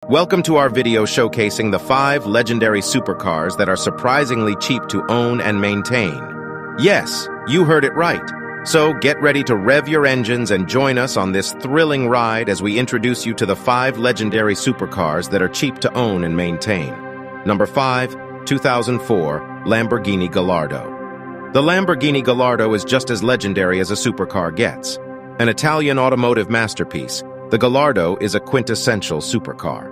Welcome to our video showcasing the 5 legendary supercars that are surprisingly cheap to own and maintain. Yes, you heard it right. So get ready to rev your engines and join us on this thrilling ride as we introduce you to the 5 legendary supercars that are cheap to own and maintain. Number 5, 2004 Lamborghini Gallardo. The Lamborghini Gallardo is just as legendary as a supercar gets. An Italian automotive masterpiece, the Gallardo is a quintessential supercar.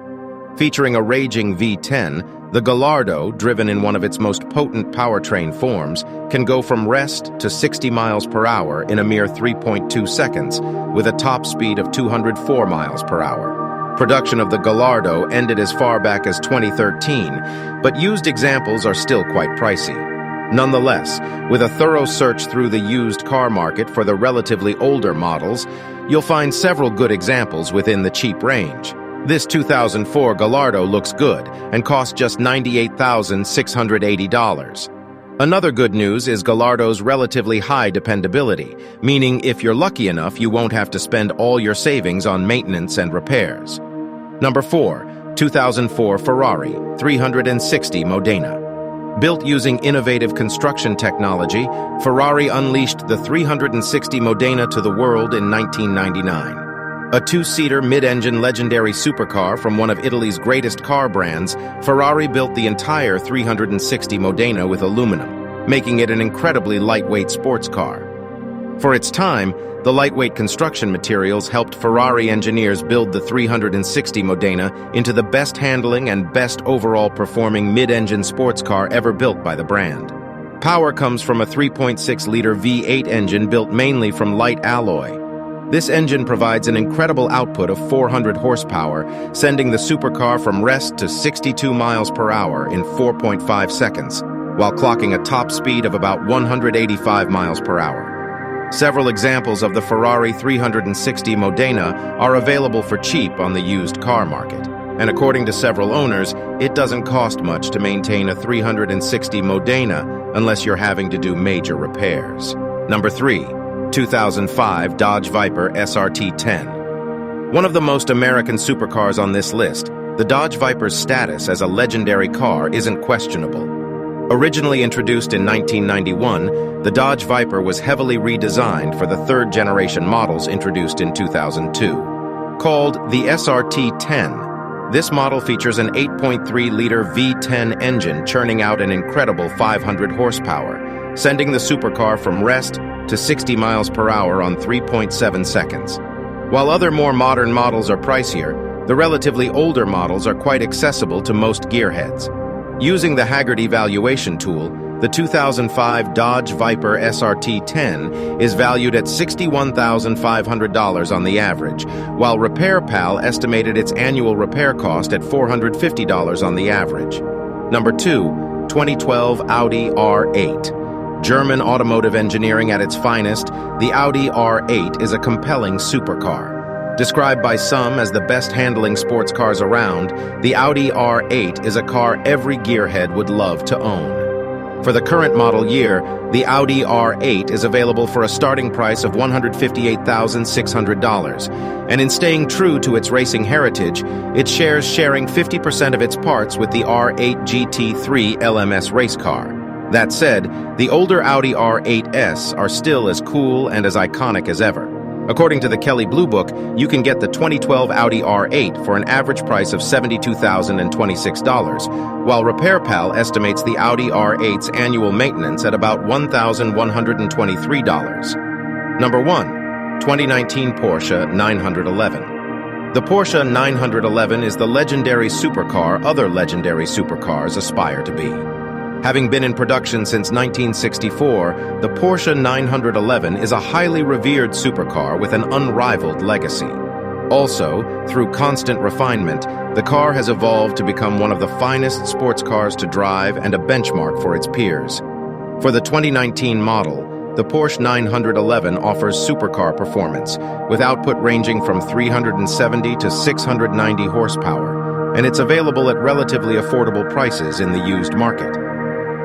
Featuring a raging V10, the Gallardo, driven in one of its most potent powertrain forms, can go from rest to 60 miles per hour in a mere 3.2 seconds, with a top speed of 204 miles per hour. Production of the Gallardo ended as far back as 2013, but used examples are still quite pricey. Nonetheless, with a thorough search through the used car market for the relatively older models, you'll find several good examples within the cheap range. This 2004 Gallardo looks good and costs just $98,680. Another good news is Gallardo's relatively high dependability, meaning if you're lucky enough, you won't have to spend all your savings on maintenance and repairs. Number 4, 2004 Ferrari 360 Modena. Built using innovative construction technology, Ferrari unleashed the 360 Modena to the world in 1999. A 2-seater mid-engine legendary supercar from one of Italy's greatest car brands, Ferrari built the entire 360 Modena with aluminum, making it an incredibly lightweight sports car. For its time, the lightweight construction materials helped Ferrari engineers build the 360 Modena into the best handling and best overall performing mid-engine sports car ever built by the brand. Power comes from a 3.6-liter V8 engine built mainly from light alloy. This engine provides an incredible output of 400 horsepower, sending the supercar from rest to 62 miles per hour in 4.5 seconds, while clocking a top speed of about 185 miles per hour. Several examples of the Ferrari 360 Modena are available for cheap on the used car market, and according to several owners, it doesn't cost much to maintain a 360 Modena unless you're having to do major repairs. Number 3. 2005 Dodge Viper SRT10. One of the most American supercars on this list, the Dodge Viper's status as a legendary car isn't questionable. Originally introduced in 1991, the Dodge Viper was heavily redesigned for the third-generation models introduced in 2002. Called the SRT10, this model features an 8.3-liter V10 engine churning out an incredible 500 horsepower, sending the supercar from rest to 60 miles per hour on 3.7 seconds. While other more modern models are pricier, the relatively older models are quite accessible to most gearheads. Using the Haggard evaluation tool, the 2005 Dodge Viper SRT10 is valued at $61,500 on the average, while RepairPal estimated its annual repair cost at $450 on the average. Number 2, 2012 Audi R8. German automotive engineering at its finest, the Audi R8 is a compelling supercar. Described by some as the best-handling sports cars around, the Audi R8 is a car every gearhead would love to own. For the current model year, the Audi R8 is available for a starting price of $158,600, and in staying true to its racing heritage, it shares 50% of its parts with the R8 GT3 LMS race car. That said, the older Audi R8s are still as cool and as iconic as ever. According to the Kelley Blue Book, you can get the 2012 Audi R8 for an average price of $72,026, while RepairPal estimates the Audi R8's annual maintenance at about $1,123. Number 1. 2019 Porsche 911. The Porsche 911 is the legendary supercar other legendary supercars aspire to be. Having been in production since 1964, the Porsche 911 is a highly revered supercar with an unrivaled legacy. Also, through constant refinement, the car has evolved to become one of the finest sports cars to drive and a benchmark for its peers. For the 2019 model, the Porsche 911 offers supercar performance, with output ranging from 370 to 690 horsepower, and it's available at relatively affordable prices in the used market.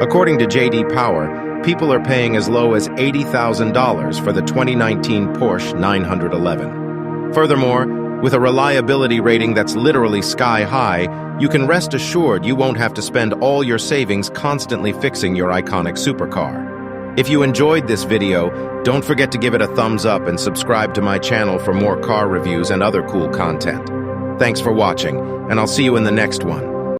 According to J.D. Power, people are paying as low as $80,000 for the 2019 Porsche 911. Furthermore, With a reliability rating that's literally sky high, you can rest assured you won't have to spend all your savings constantly fixing your iconic supercar. If you enjoyed this video, don't forget to give it a thumbs up and subscribe to my channel for more car reviews and other cool content. Thanks for watching, and I'll see you in the next one.